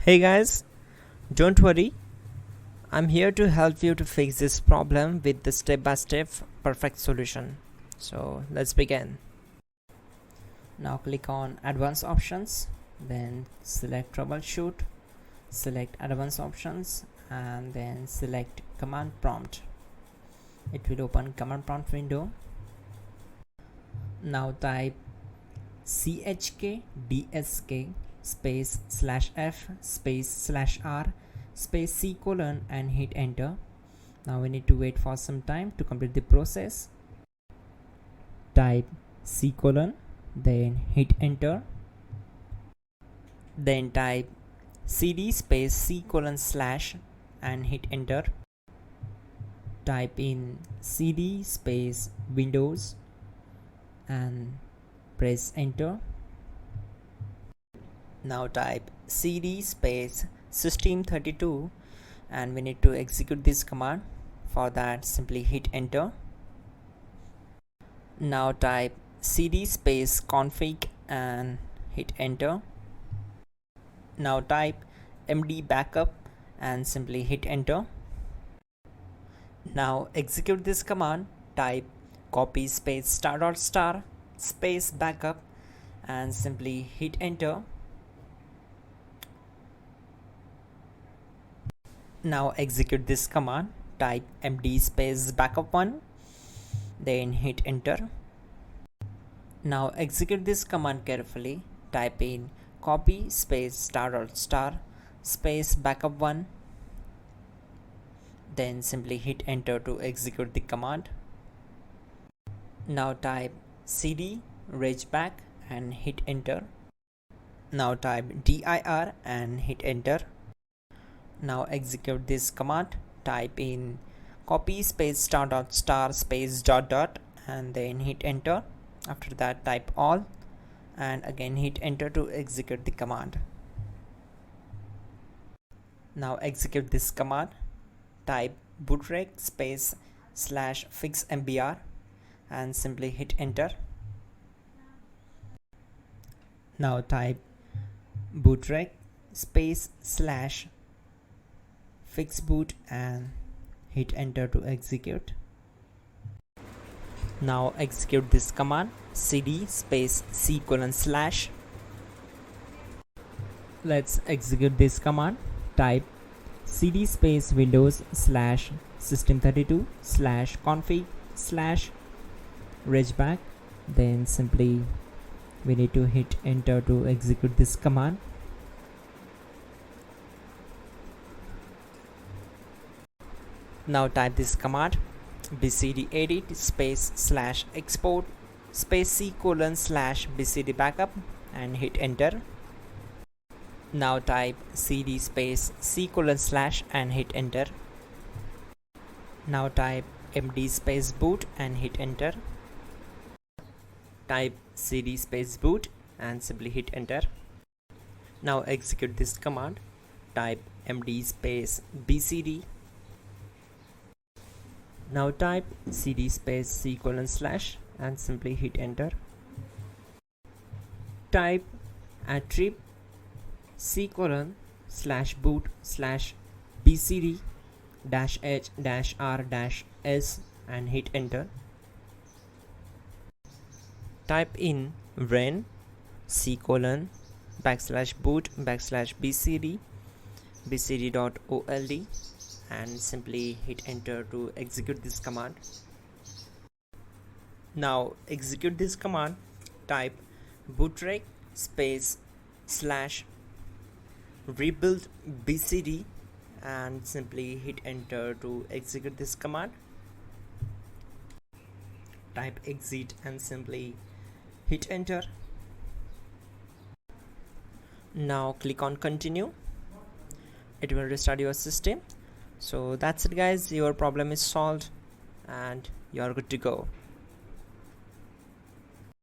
Hey guys, don't worry, I'm here to help you to fix this problem with the step-by-step perfect solution. So let's begin. Now click on advanced options, then select troubleshoot, select advanced options and then select command prompt. It will open command prompt window. Now type chkdsk space /f space /r space c colon and hit enter. Now we need to wait for some time to complete the process. Type c colon, then hit enter, then type cd space c colon / and hit enter. Type in cd space windows and press enter. Now type cd space system32 and we need to execute this command. For that, simply hit enter. Now type cd space config and hit enter. Now type md backup and simply hit enter. Now execute this command. Type copy space *** space backup and simply hit enter. Now execute this command. Type md space backup1, then hit enter. Now execute this command carefully. Type in copy space ** space backup1, then simply hit enter to execute the command. Now type cd regback and hit enter. Now type dir and hit enter. Now execute this command. Type in copy space ** space ... and then hit enter. After that, type all and again hit enter to execute the command. Now execute this command. Type bootrec space /fixmbr and simply hit enter. Now type bootrec space /fixboot and hit enter to execute. Now execute this command. Cd space c colon /. Let's execute this command. Type cd space windows /system32 /config /regback, then simply we need to hit enter to execute this command. Now type this command bcd edit space /export space c colon /bcd backup and hit enter. Now type cd space c colon / and hit enter. Now type md space boot and hit enter. Type cd space boot and simply hit enter. Now execute this command. Type md space bcd. Now type cd space c colon / and simply hit enter. Type attrib c colon /boot /bcd -h -r -s and hit enter. Type in ren c colon /boot /bcd bcd.old and simply hit enter to execute this command. Now execute this command. Type bootrec space /rebuild bcd and simply hit enter to execute this command. Type exit and simply hit enter. Now click on continue. It will restart your system. So that's it guys, your problem is solved and you are good to go.